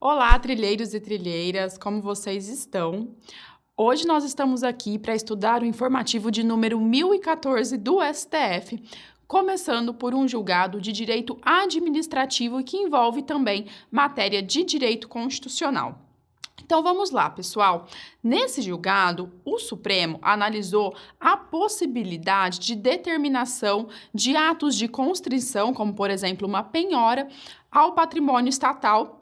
Olá, trilheiros e trilheiras, como vocês estão? Hoje nós estamos aqui para estudar o informativo de número 1014 do STF, começando por um julgado de direito administrativo que envolve também matéria de direito constitucional. Então vamos lá, pessoal. Nesse julgado, o Supremo analisou a possibilidade de determinação de atos de constrição, como por exemplo uma penhora, ao patrimônio estatal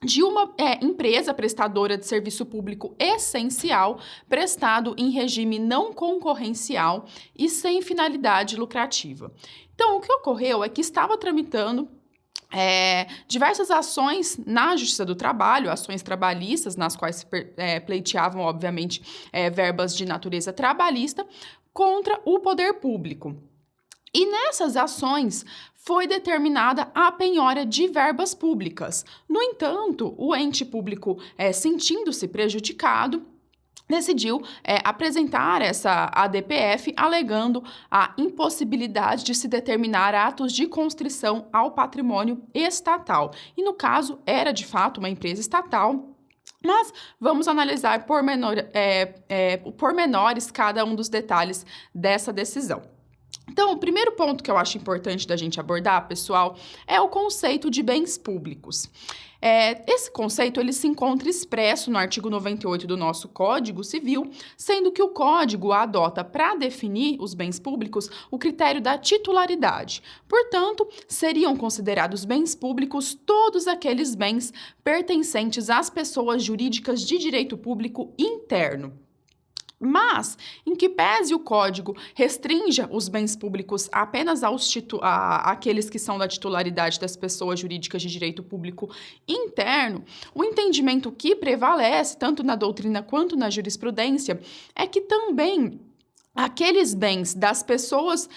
de uma empresa prestadora de serviço público essencial, prestado em regime não concorrencial e sem finalidade lucrativa. Então, o que ocorreu é que estava tramitando diversas ações na Justiça do Trabalho, ações trabalhistas, nas quais se pleiteavam, obviamente, verbas de natureza trabalhista, contra o poder público. E nessas ações foi determinada a penhora de verbas públicas. No entanto, o ente público, sentindo-se prejudicado, decidiu apresentar essa ADPF, alegando a impossibilidade de se determinar atos de constrição ao patrimônio estatal. E, no caso, era de fato uma empresa estatal. Mas vamos analisar por pormenores cada um dos detalhes dessa decisão. Então, o primeiro ponto que eu acho importante da gente abordar, pessoal, é o conceito de bens públicos. Esse conceito ele se encontra expresso no artigo 98 do nosso Código Civil, sendo que o Código adota para definir os bens públicos o critério da titularidade. Portanto, seriam considerados bens públicos todos aqueles bens pertencentes às pessoas jurídicas de direito público interno. Mas, em que pese o Código restrinja os bens públicos apenas àqueles que são da titularidade das pessoas jurídicas de direito público interno, o entendimento que prevalece, tanto na doutrina quanto na jurisprudência, é que também aqueles bens das pessoas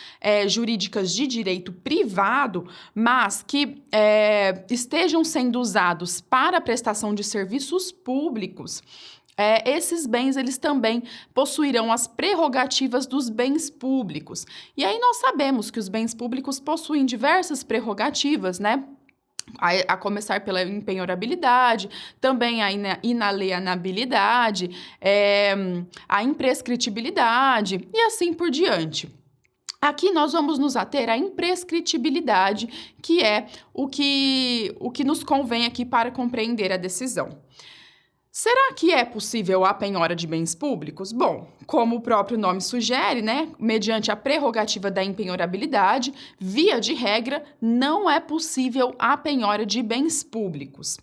jurídicas de direito privado, mas que estejam sendo usados para a prestação de serviços públicos, esses bens, eles também possuirão as prerrogativas dos bens públicos. E aí nós sabemos que os bens públicos possuem diversas prerrogativas, né? A começar pela impenhorabilidade, também a inalienabilidade, a imprescritibilidade e assim por diante. Aqui nós vamos nos ater à imprescritibilidade, que é o que nos convém aqui para compreender a decisão. Será que é possível a penhora de bens públicos? Bom, como o próprio nome sugere, né, mediante a prerrogativa da impenhorabilidade, via de regra, não é possível a penhora de bens públicos.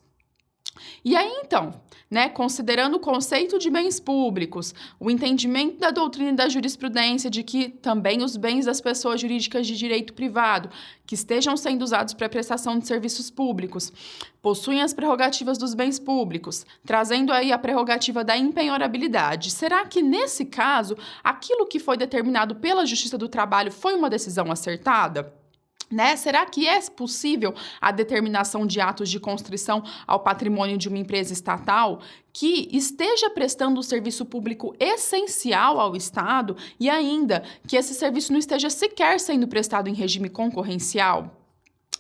E aí, então, né, considerando o conceito de bens públicos, o entendimento da doutrina e da jurisprudência de que também os bens das pessoas jurídicas de direito privado que estejam sendo usados para prestação de serviços públicos possuem as prerrogativas dos bens públicos, trazendo aí a prerrogativa da impenhorabilidade. Será que, nesse caso, aquilo que foi determinado pela Justiça do Trabalho foi uma decisão acertada? Né? Será que é possível a determinação de atos de constrição ao patrimônio de uma empresa estatal que esteja prestando um serviço público essencial ao Estado e ainda que esse serviço não esteja sequer sendo prestado em regime concorrencial?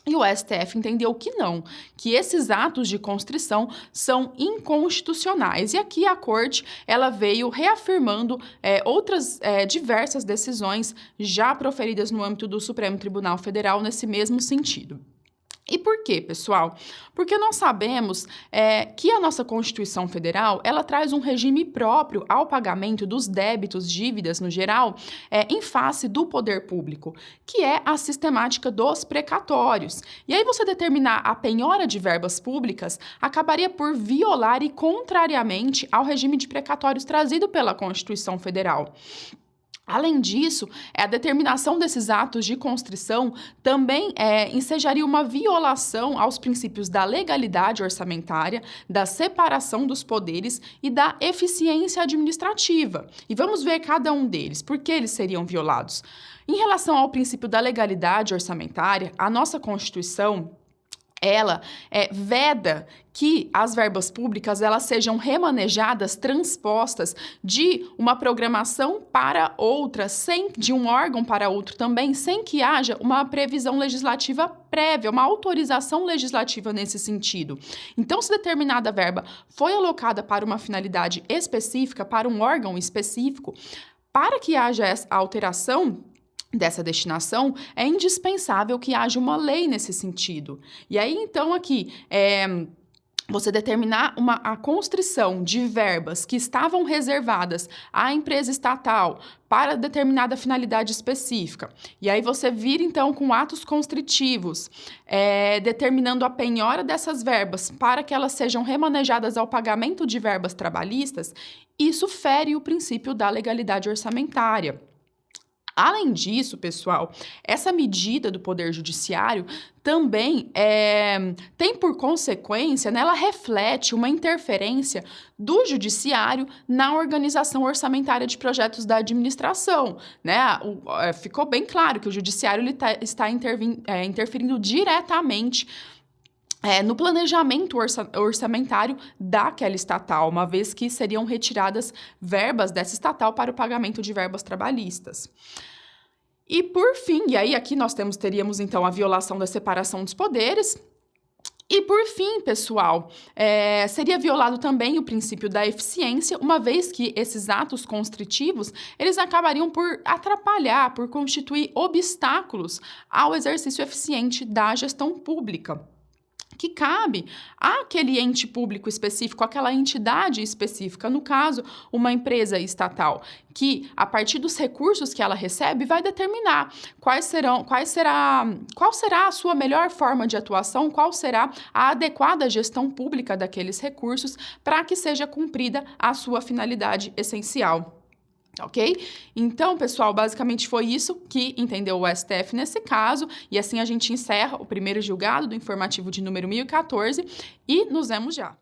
E o STF entendeu que não, que esses atos de constrição são inconstitucionais. E aqui a Corte ela veio reafirmando outras diversas decisões já proferidas no âmbito do Supremo Tribunal Federal nesse mesmo sentido. E por quê, pessoal? Porque nós sabemos que a nossa Constituição Federal, ela traz um regime próprio ao pagamento dos débitos, dívidas no geral, em face do poder público, que é a sistemática dos precatórios. E aí você determinar a penhora de verbas públicas acabaria por violar e contrariamente ao regime de precatórios trazido pela Constituição Federal. Além disso, a determinação desses atos de constrição também ensejaria uma violação aos princípios da legalidade orçamentária, da separação dos poderes e da eficiência administrativa. E vamos ver cada um deles, por que eles seriam violados. Em relação ao princípio da legalidade orçamentária, a nossa Constituição ela veda que as verbas públicas elas sejam remanejadas, transpostas de uma programação para outra, de um órgão para outro também, sem que haja uma previsão legislativa prévia, uma autorização legislativa nesse sentido. Então, se determinada verba foi alocada para uma finalidade específica, para um órgão específico, para que haja essa alteração dessa destinação, é indispensável que haja uma lei nesse sentido. E aí, então, aqui, você determinar a constrição de verbas que estavam reservadas à empresa estatal para determinada finalidade específica. E aí você vir, então, com atos constritivos, determinando a penhora dessas verbas para que elas sejam remanejadas ao pagamento de verbas trabalhistas, isso fere o princípio da legalidade orçamentária. Além disso, pessoal, essa medida do Poder Judiciário também tem por consequência, né, ela reflete uma interferência do Judiciário na organização orçamentária de projetos da administração. Né? Ficou bem claro que o Judiciário está interferindo diretamente no planejamento orçamentário daquela estatal, uma vez que seriam retiradas verbas dessa estatal para o pagamento de verbas trabalhistas. E por fim, e aí aqui nós teríamos então a violação da separação dos poderes. E por fim, pessoal, seria violado também o princípio da eficiência, uma vez que esses atos constritivos, eles acabariam por atrapalhar, por constituir obstáculos ao exercício eficiente da gestão pública, que cabe àquele ente público específico, àquela entidade específica, no caso, uma empresa estatal, que, a partir dos recursos que ela recebe, vai determinar qual será a sua melhor forma de atuação, qual será a adequada gestão pública daqueles recursos para que seja cumprida a sua finalidade essencial. Ok? Então, pessoal, basicamente foi isso que entendeu o STF nesse caso, e assim a gente encerra o primeiro julgado do informativo de número 1014 e nos vemos já.